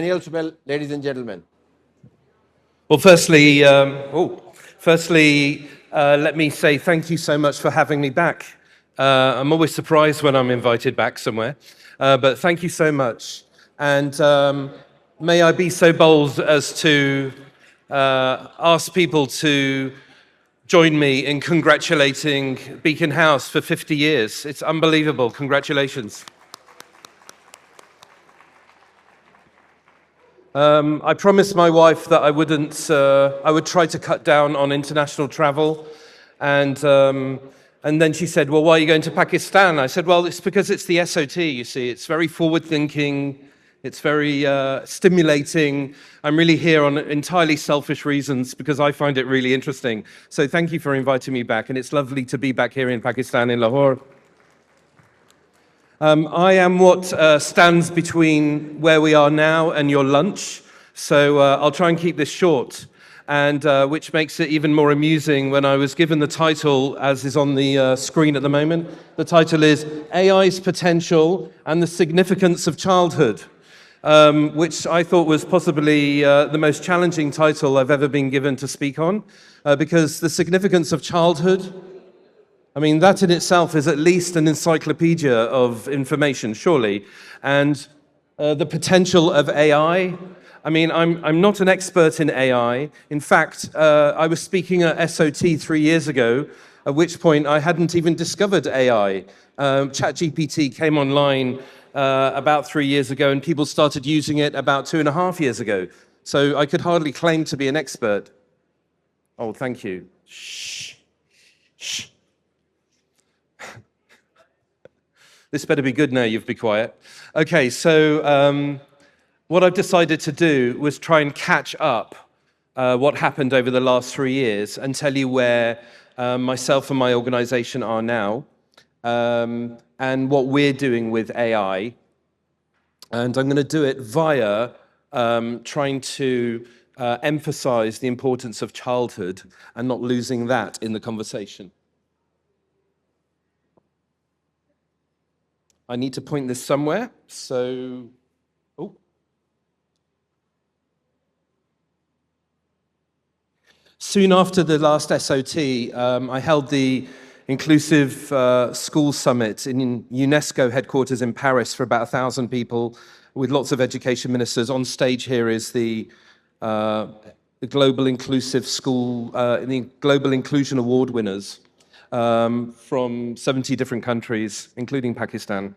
Daniel Sobel, ladies and gentlemen. Well, firstly, let me say thank you so much for having me back. I'm always surprised when I'm invited back somewhere, but thank you so much. And may I be so bold as to ask people to join me in congratulating Beacon House for 50 years. It's unbelievable. Congratulations. I promised my wife that I would try to cut down on international travel, and then she said, "Well, why are you going to Pakistan?" I said, "Well, it's because it's the SOT. You see, it's very forward-thinking, it's very stimulating. I'm really here on entirely selfish reasons because I find it really interesting. So thank you for inviting me back, and it's lovely to be back here in Pakistan, in Lahore." I am what stands between where we are now and your lunch, so I'll try and keep this short, and which makes it even more amusing when I was given the title, as is on the screen at the moment. The title is AI's Potential and the Significance of Childhood, which I thought was possibly the most challenging title I've ever been given to speak on, because the significance of childhood, I mean, that in itself is at least an encyclopedia of information, surely. And the potential of AI, I mean, I'm not an expert in AI. In fact, I was speaking at SOT 3 years ago, at which point I hadn't even discovered AI. ChatGPT came online about 3 years ago, and people started using it about 2.5 years ago. So I could hardly claim to be an expert. Oh, thank you. Shh. Shh. This better be good now, you've be quiet. Okay, so what I've decided to do was try and catch up what happened over the last 3 years and tell you where myself and my organization are now, and what we're doing with AI. And I'm going to do it via trying to emphasize the importance of childhood and not losing that in the conversation. I need to point this somewhere, so, Soon after the last SOT, I held the Inclusive School Summit in UNESCO headquarters in Paris for about 1,000 people, with lots of education ministers. On stage here is the Global Inclusive School, the Global Inclusion Award winners from 70 different countries, including Pakistan.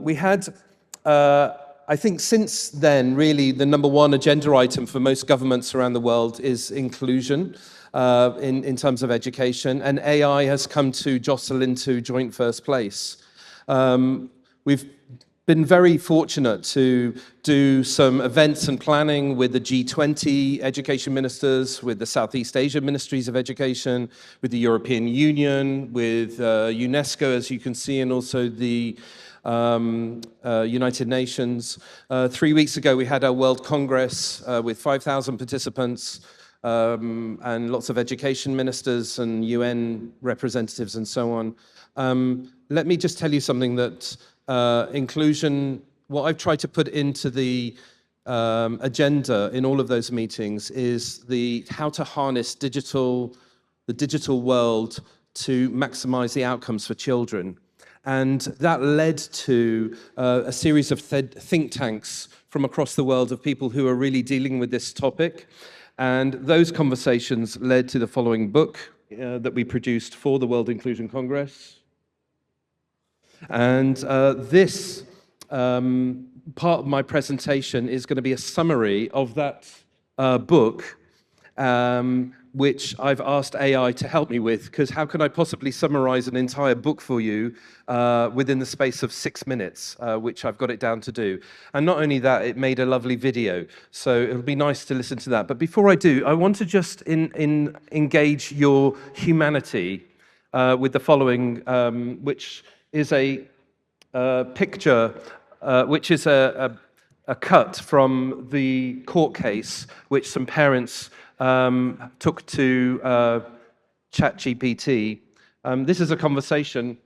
We had, I think since then, really the number one agenda item for most governments around the world is inclusion in terms of education, and AI has come to jostle into joint first place. We've been very fortunate to do some events and planning with the G20 education ministers, with the Southeast Asia Ministries of Education, with the European Union, with UNESCO, as you can see, and also the United Nations. 3 weeks ago, we had our World Congress with 5,000 participants and lots of education ministers and UN representatives and so on. Let me just tell you something that inclusion, what I've tried to put into the agenda in all of those meetings is how to harness the digital world to maximize the outcomes for children. And that led to a series of think tanks from across the world of people who are really dealing with this topic. And those conversations led to the following book that we produced for the World Inclusion Congress. And this part of my presentation is going to be a summary of that book, which I've asked AI to help me with, because how can I possibly summarize an entire book for you within the space of 6 minutes, which I've got it down to do. And not only that, it made a lovely video, so it'll be nice to listen to that. But before I do, I want to just engage your humanity with the following, which is a picture, which is a cut from the court case, which some parents took to ChatGPT. This is a conversation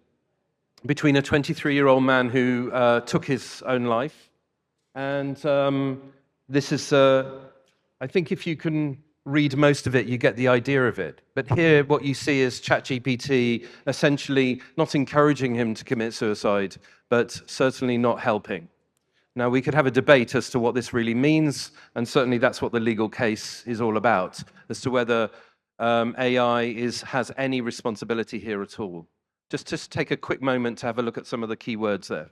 between a 23-year-old man who took his own life And this is, I think if you can read most of it, you get the idea of it. But here, what you see is ChatGPT essentially not encouraging him to commit suicide, but certainly not helping. Now, we could have a debate as to what this really means, and certainly that's what the legal case is all about, as to whether AI has any responsibility here at all. Just take a quick moment to have a look at some of the key words there.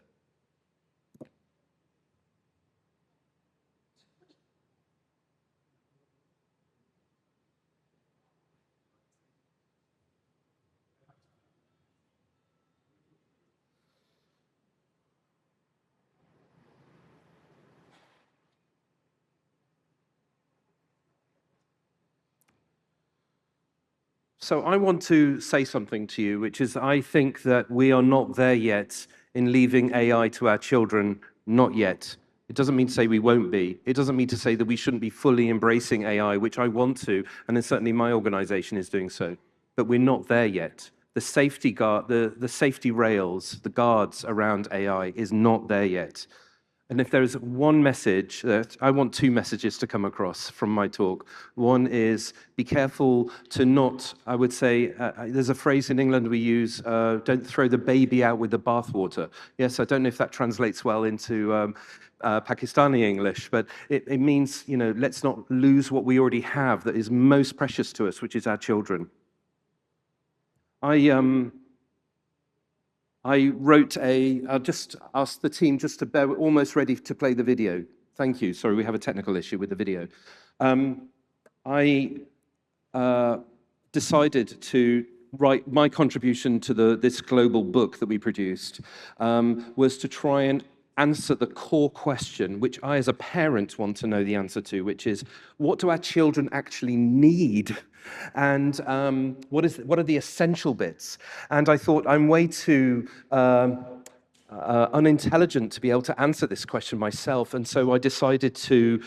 So I want to say something to you, which is I think that we are not there yet in leaving AI to our children, not yet. It doesn't mean to say we won't be. It doesn't mean to say that we shouldn't be fully embracing AI, which I want to, and then certainly my organization is doing so. But we're not there yet. The safety the safety rails, the guards around AI is not there yet. And if there is one message that I want two messages to come across from my talk. One is be careful to not, I would say, there's a phrase in England we use, don't throw the baby out with the bathwater. Yes, I don't know if that translates well into Pakistani English, but it means, let's not lose what we already have that is most precious to us, which is our children. I wrote I'll just ask the team just to bear, we're almost ready to play the video. Thank you. Sorry, we have a technical issue with the video. I decided to write my contribution to this global book that we produced was to try and answer the core question, which I as a parent want to know the answer to, which is, what do our children actually need? And what are the essential bits? And I thought I'm way too unintelligent to be able to answer this question myself. And so I decided to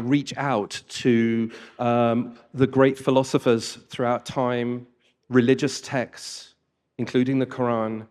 reach out to the great philosophers throughout time, religious texts, including the Quran,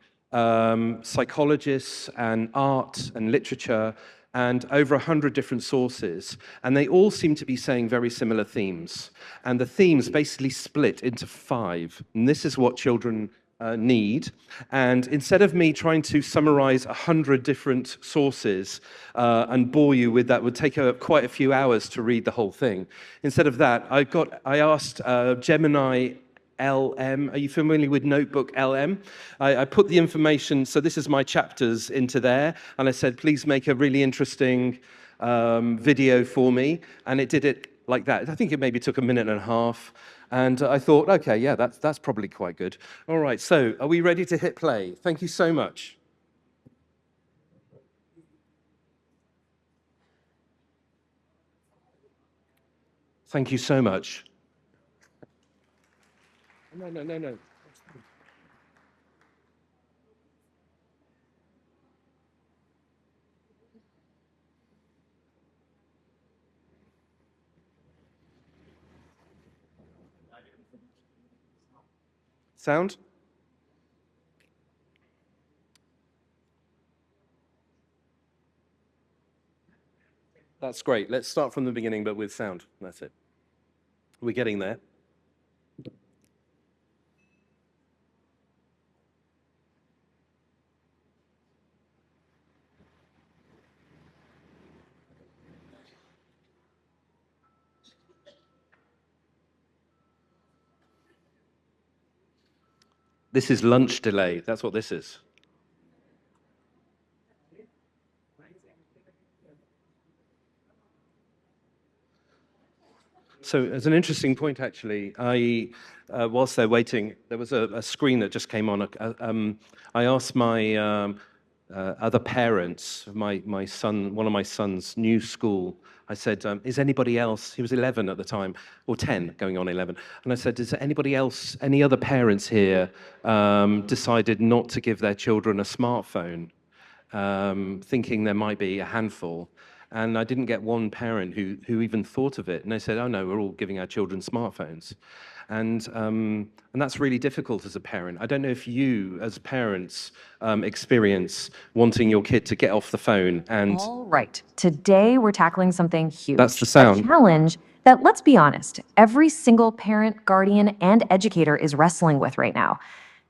psychologists and art and literature, and over 100 different sources. And they all seem to be saying very similar themes. And the themes basically split into 5. And this is what children need. And instead of me trying to summarize 100 different sources and bore you with that, would take quite a few hours to read the whole thing. Instead of that, I asked Gemini LM. Are you familiar with Notebook LM? I put the information, so this is my chapters, into there, and I said, please make a really interesting video for me, and it did it like that. I think it maybe took a minute and a half, and I thought, okay, yeah, that's probably quite good. All right, so are we ready to hit play? Thank you so much. Thank you so much. No. Sound? That's great. Let's start from the beginning, but with sound. That's it. We're getting there. This is lunch delay. That's what this is. So as an interesting point, actually, whilst they're waiting, there was a screen that just came on. I asked my other parents, my son, one of my son's new school, I said, is anybody else, he was 11 at the time, or 10, going on 11, and I said, is there anybody else, any other parents here decided not to give their children a smartphone, thinking there might be a handful? And I didn't get one parent who even thought of it. And they said, oh no, we're all giving our children smartphones. And that's really difficult as a parent. I don't know if you, as parents, experience wanting your kid to get off the phone and All right. Today we're tackling something huge. that's the A sound. challenge that, let's be honest, every single parent, guardian, and educator is wrestling with right now.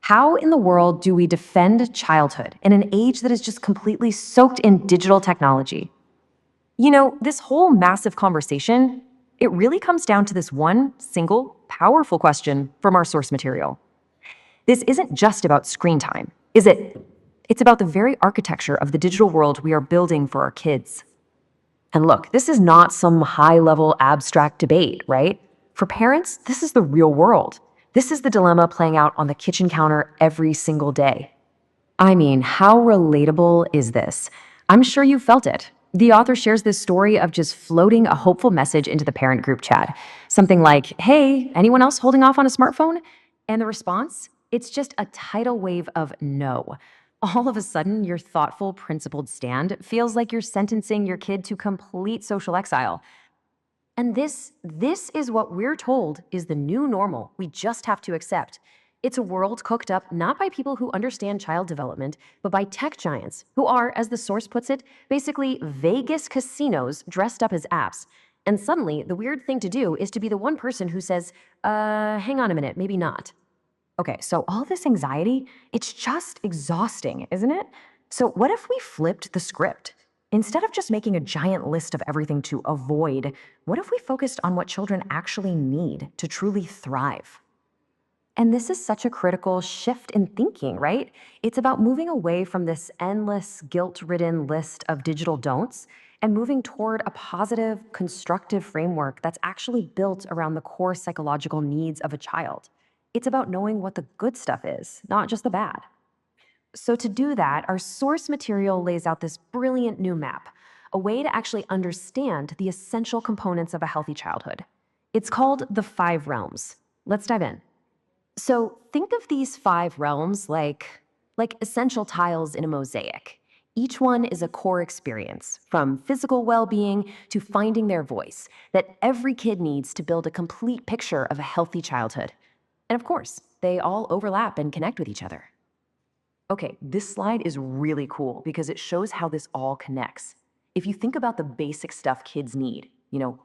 How in the world do we defend childhood in an age that is just completely soaked in digital technology? You know, this whole massive conversation, it really comes down to this one single, powerful question from our source material. This isn't just about screen time, is it? It's about the very architecture of the digital world we are building for our kids. And look, this is not some high level abstract debate, right? For parents, this is the real world. This is the dilemma playing out on the kitchen counter every single day. I mean, how relatable is this? I'm sure you felt it. The author shares this story of just floating a hopeful message into the parent group chat. Something like, hey, anyone else holding off on a smartphone? And the response? It's just a tidal wave of no. All of a sudden, your thoughtful, principled stand feels like you're sentencing your kid to complete social exile. And this is what we're told is the new normal we just have to accept. It's a world cooked up not by people who understand child development, but by tech giants who are, as the source puts it, basically Vegas casinos dressed up as apps. And suddenly, the weird thing to do is to be the one person who says, hang on a minute, maybe not. Okay, so all this anxiety, it's just exhausting, isn't it? So what if we flipped the script? Instead of just making a giant list of everything to avoid, what if we focused on what children actually need to truly thrive? And this is such a critical shift in thinking, right? It's about moving away from this endless, guilt-ridden list of digital don'ts and moving toward a positive, constructive framework that's actually built around the core psychological needs of a child. It's about knowing what the good stuff is, not just the bad. So, to do that, our source material lays out this brilliant new map, a way to actually understand the essential components of a healthy childhood. It's called the 5 realms. Let's dive in. So think of these 5 realms like essential tiles in a mosaic. Each one is a core experience, from physical well-being to finding their voice, that every kid needs to build a complete picture of a healthy childhood. And of course, they all overlap and connect with each other. Okay, this slide is really cool because it shows how this all connects. If you think about the basic stuff kids need,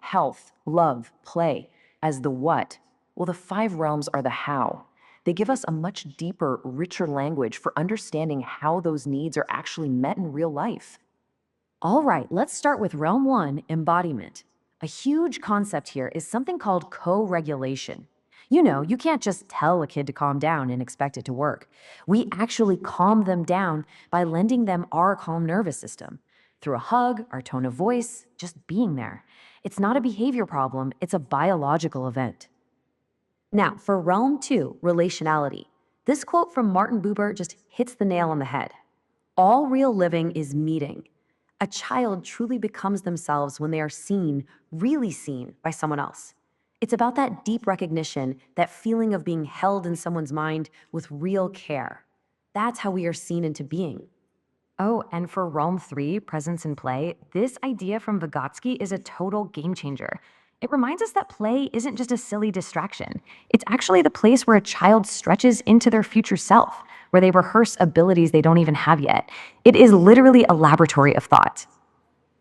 health, love, play, as the what, well, the 5 realms are the how. They give us a much deeper, richer language for understanding how those needs are actually met in real life. All right, let's start with realm 1, embodiment. A huge concept here is something called co-regulation. You can't just tell a kid to calm down and expect it to work. We actually calm them down by lending them our calm nervous system. Through a hug, our tone of voice, just being there. It's not a behavior problem, it's a biological event. Now, for realm 2, relationality. This quote from Martin Buber just hits the nail on the head. All real living is meeting. A child truly becomes themselves when they are seen, really seen, by someone else. It's about that deep recognition, that feeling of being held in someone's mind with real care. That's how we are seen into being. Oh, and for realm 3, presence and play, this idea from Vygotsky is a total game changer. It reminds us that play isn't just a silly distraction. It's actually the place where a child stretches into their future self, where they rehearse abilities they don't even have yet. It is literally a laboratory of thought.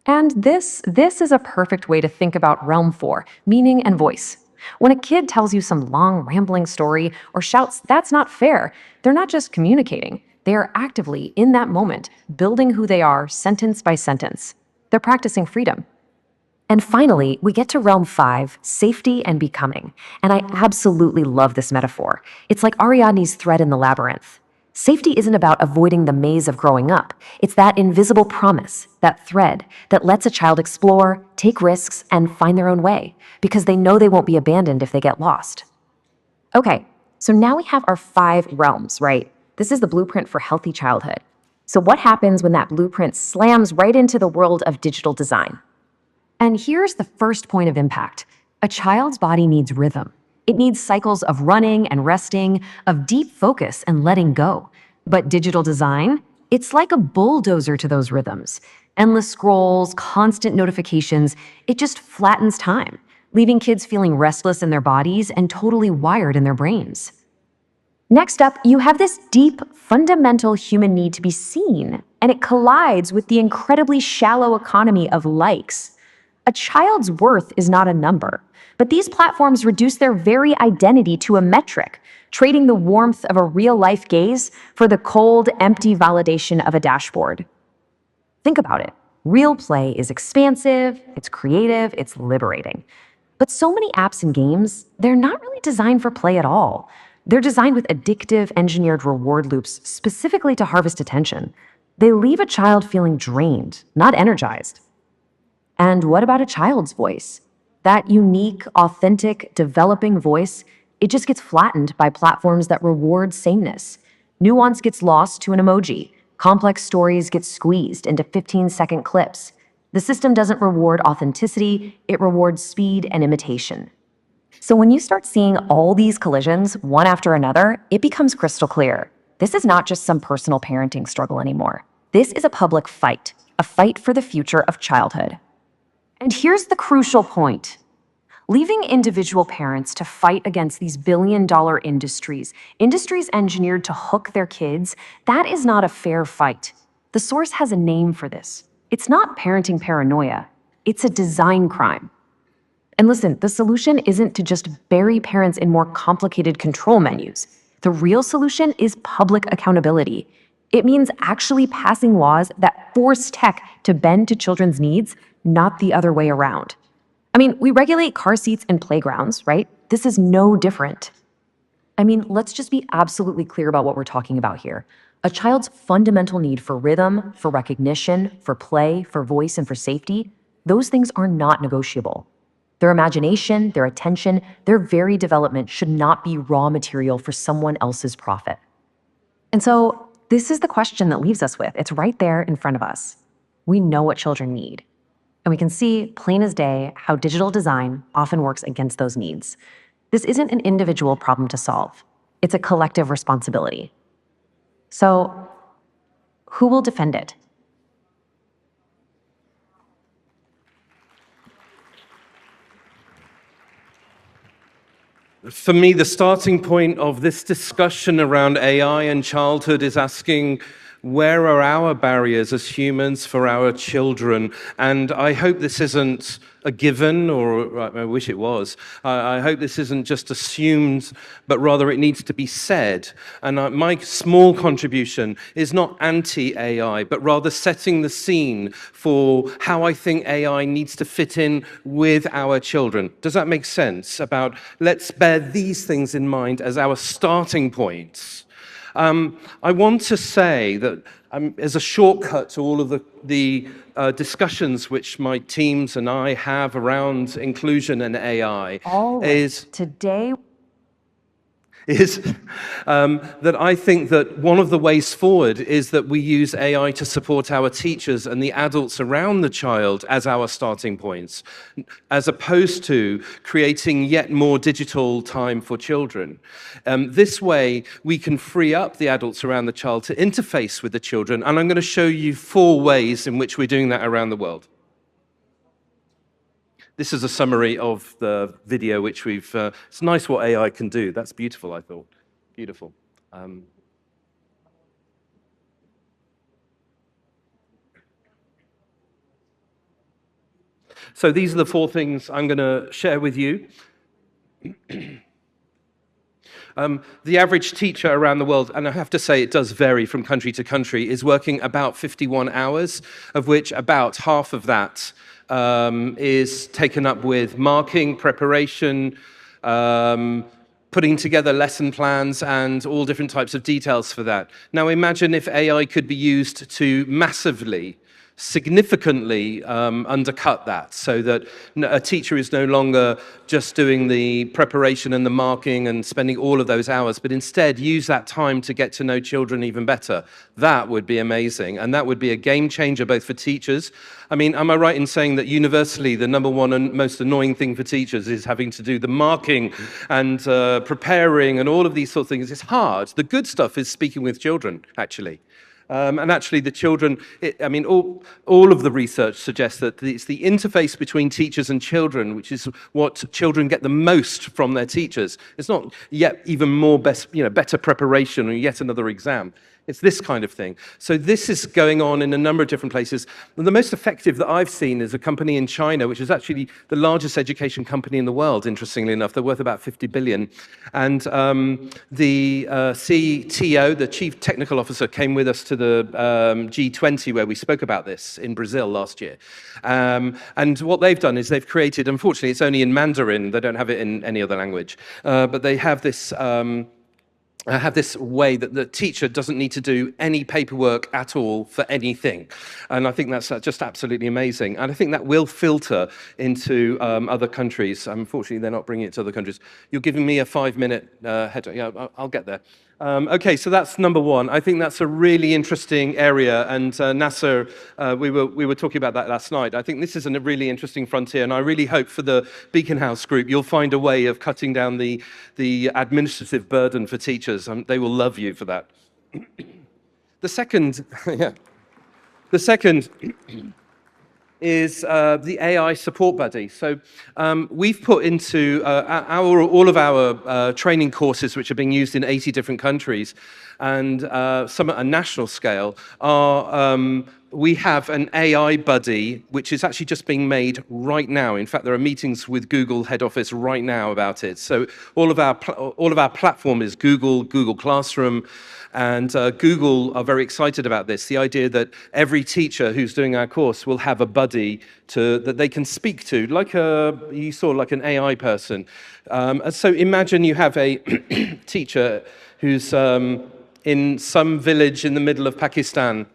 And this is a perfect way to think about realm 4, meaning and voice. When a kid tells you some long, rambling story or shouts, "That's not fair," they're not just communicating. They are actively, in that moment, building who they are sentence by sentence. They're practicing freedom. And finally, we get to realm 5, safety and becoming. And I absolutely love this metaphor. It's like Ariadne's thread in the labyrinth. Safety isn't about avoiding the maze of growing up. It's that invisible promise, that thread, that lets a child explore, take risks, and find their own way, because they know they won't be abandoned if they get lost. Okay, so now we have our 5 realms, right? This is the blueprint for healthy childhood. So what happens when that blueprint slams right into the world of digital design? And here's the first point of impact. A child's body needs rhythm. It needs cycles of running and resting, of deep focus and letting go. But digital design, it's like a bulldozer to those rhythms. Endless scrolls, constant notifications, it just flattens time. leaving kids feeling restless in their bodies and totally wired in their brains. Next up, you have this deep, fundamental human need to be seen, and it collides with the incredibly shallow economy of likes. A child's worth is not a number, but these platforms reduce their very identity to a metric, trading the warmth of a real-life gaze for the cold, empty validation of a dashboard. Think about it. Real play is expansive, it's creative, it's liberating. But so many apps and games, they're not really designed for play at all. They're designed with addictive, engineered reward loops specifically to harvest attention. They leave a child feeling drained, not energized. And what about a child's voice? That unique, authentic, developing voice, it just gets flattened by platforms that reward sameness. Nuance gets lost to an emoji. Complex stories get squeezed into 15-second clips. The system doesn't reward authenticity, it rewards speed and imitation. So when you start seeing all these collisions, one after another, it becomes crystal clear. This is not just some personal parenting struggle anymore. This is a public fight, a fight for the future of childhood. And here's the crucial point. Leaving individual parents to fight against these billion-dollar industries engineered to hook their kids, that is not a fair fight. The source has a name for this. It's not parenting paranoia. It's a design crime. And listen, the solution isn't to just bury parents in more complicated control menus. The real solution is public accountability. It means actually passing laws that force tech to bend to children's needs, not the other way around. I mean, we regulate car seats and playgrounds, right? This is no different. I mean, let's just be absolutely clear about what we're talking about here. A child's fundamental need for rhythm, for recognition, for play, for voice, and for safety, those things are not negotiable. Their imagination, their attention, their very development should not be raw material for someone else's profit. And so this is the question that leaves us with. It's right there in front of us. We know what children need. And we can see, plain as day, how digital design often works against those needs. This isn't an individual problem to solve. It's a collective responsibility. So, who will defend it? For me, the starting point of this discussion around AI and childhood is asking, where are our barriers as humans for our children? And I hope this isn't a given, or I wish it was. I hope this isn't just assumed, but rather it needs to be said. And my small contribution is not anti-AI, but rather setting the scene for how I think AI needs to fit in with our children. Does that make sense? About let's bear these things in mind as our starting points. I want to say that as a shortcut to all of the discussions which my teams and I have around inclusion and AI is that I think that one of the ways forward is that we use AI to support our teachers and the adults around the child as our starting points, as opposed to creating yet more digital time for children. This way, we can free up the adults around the child to interface with the children, and I'm going to show you 4 ways in which we're doing that around the world. This is a summary of the video which we've... it's nice what AI can do. That's beautiful, I thought. Beautiful. So these are the 4 things I'm going to share with you. The average teacher around the world, and I have to say it does vary from country to country, is working about 51 hours, of which about half of that is taken up with marking, preparation, putting together lesson plans, and all different types of details for that. Now imagine if AI could be used to massively, significantly undercut that, so that a teacher is no longer just doing the preparation and the marking and spending all of those hours, but instead use that time to get to know children even better. That would be amazing, and that would be a game changer both for teachers. I mean, am I right in saying that universally the number one and most annoying thing for teachers is having to do the marking and preparing and all of these sort of things? It's hard. The good stuff is speaking with children, actually. And actually, the children, all of the research suggests that it's the interface between teachers and children, which is what children get the most from their teachers. It's not yet even more better preparation or yet another exam. It's this kind of thing. So this is going on in a number of different places. The most effective that I've seen is a company in China, which is actually the largest education company in the world, interestingly enough. They're worth about 50 billion. And the CTO, the Chief Technical Officer, came with us to the G20 where we spoke about this in Brazil last year. And what they've done is they've created, unfortunately, it's only in Mandarin, they don't have it in any other language, but they have this way that the teacher doesn't need to do any paperwork at all for anything. And I think that's just absolutely amazing. And I think that will filter into other countries. Unfortunately, they're not bringing it to other countries. You're giving me a 5-minute head. Yeah, I'll get there. Okay, so that's number one. I think that's a really interesting area, and Nasser, we were talking about that last night. I think this is a really interesting frontier, and I really hope for the Beacon House group you'll find a way of cutting down the administrative burden for teachers. They will love you for that. The second, the second is the AI support buddy. So we've put into all of our training courses, which are being used in 80 different countries, and some at a national scale, we have an AI buddy, which is actually just being made right now. In fact, there are meetings with Google head office right now about it. So all of our platform is Google Classroom, and Google are very excited about this. The idea that every teacher who's doing our course will have a buddy that they can speak to, like an AI person. And so imagine you have a teacher who's in some village in the middle of Pakistan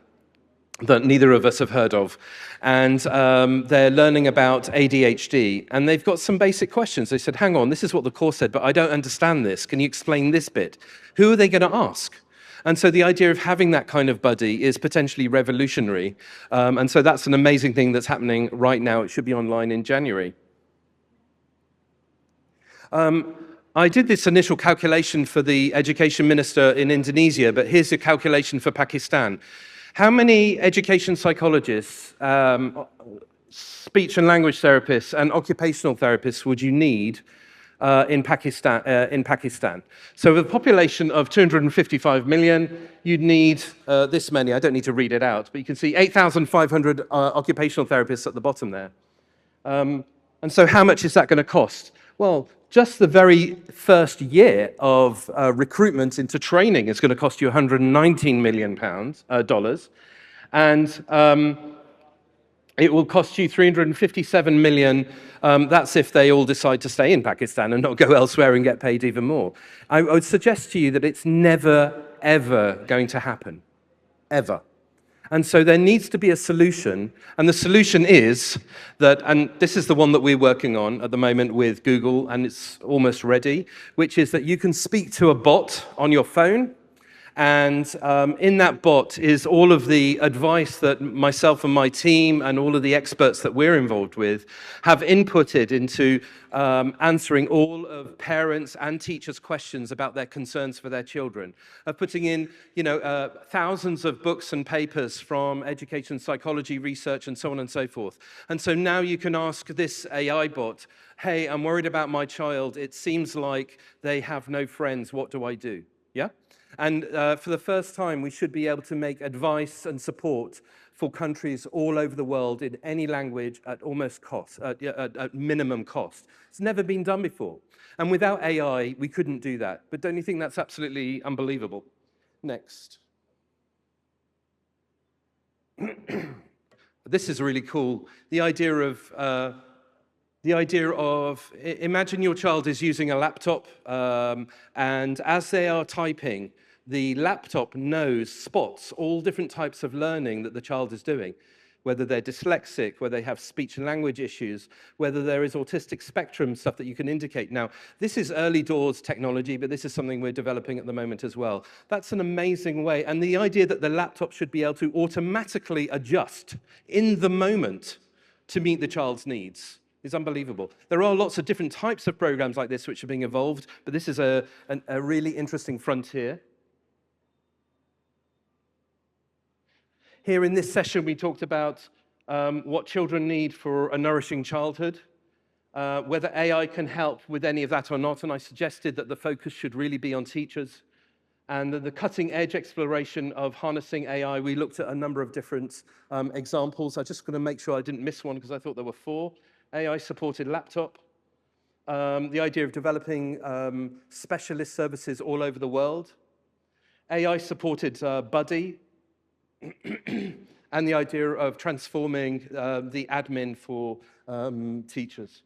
that neither of us have heard of, and they're learning about ADHD, and they've got some basic questions. They said, hang on, this is what the course said, but I don't understand this. Can you explain this bit? Who are they going to ask? And so the idea of having that kind of buddy is potentially revolutionary. And so that's an amazing thing that's happening right now. It should be online in January. I did this initial calculation for the education minister in Indonesia, but here's a calculation for Pakistan. How many education psychologists, speech and language therapists, and occupational therapists would you need in Pakistan? So with a population of 255 million, you'd need this many. I don't need to read it out, but you can see 8,500 occupational therapists at the bottom there. And so how much is that going to cost? Well, just the very first year of recruitment into training is going to cost you 119 million dollars, and it will cost you 357 million. That's if they all decide to stay in Pakistan and not go elsewhere and get paid even more. I would suggest to you that it's never, ever going to happen, ever. And so there needs to be a solution, and the solution is that, and this is the one that we're working on at the moment with Google, and it's almost ready, which is that you can speak to a bot on your phone, and in that bot is all of the advice that myself and my team and all of the experts that we're involved with have inputted into answering all of parents' and teachers' questions about their concerns for their children, of putting in, thousands of books and papers from education psychology research and so on and so forth. And so now you can ask this AI bot, hey, I'm worried about my child. It seems like they have no friends. What do I do? Yeah? And for the first time, we should be able to make advice and support for countries all over the world in any language at almost cost, at minimum cost. It's never been done before. And without AI, we couldn't do that. But don't you think that's absolutely unbelievable? Next. This is really cool. The idea of imagine your child is using a laptop, and as they are typing, the laptop spots all different types of learning that the child is doing, whether they're dyslexic, whether they have speech and language issues, whether there is autistic spectrum stuff that you can indicate. Now, this is early doors technology, but this is something we're developing at the moment as well. That's an amazing way. And the idea that the laptop should be able to automatically adjust in the moment to meet the child's needs is unbelievable. There are lots of different types of programs like this which are being evolved, but this is a really interesting frontier. Here in this session, we talked about what children need for a nourishing childhood, whether AI can help with any of that or not, and I suggested that the focus should really be on teachers. And the cutting-edge exploration of harnessing AI, we looked at a number of different examples. I'm just going to make sure I didn't miss one because I thought there were 4. AI-supported laptop, the idea of developing specialist services all over the world, AI-supported buddy, and the idea of transforming the admin for teachers.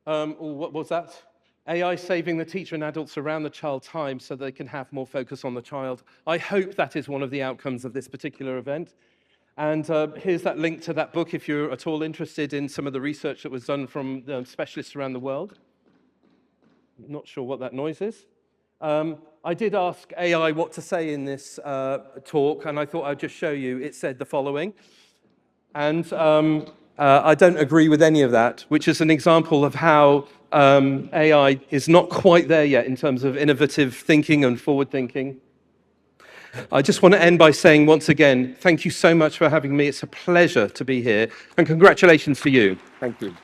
What was that? AI saving the teacher and adults around the child time so they can have more focus on the child. I hope that is one of the outcomes of this particular event. And here's that link to that book if you're at all interested in some of the research that was done from specialists around the world. I'm not sure what that noise is. I did ask AI what to say in this talk, and I thought I'd just show you. It said the following. And I don't agree with any of that, which is an example of how AI is not quite there yet in terms of innovative thinking and forward thinking. I just want to end by saying once again, thank you so much for having me. It's a pleasure to be here, and congratulations to you. Thank you.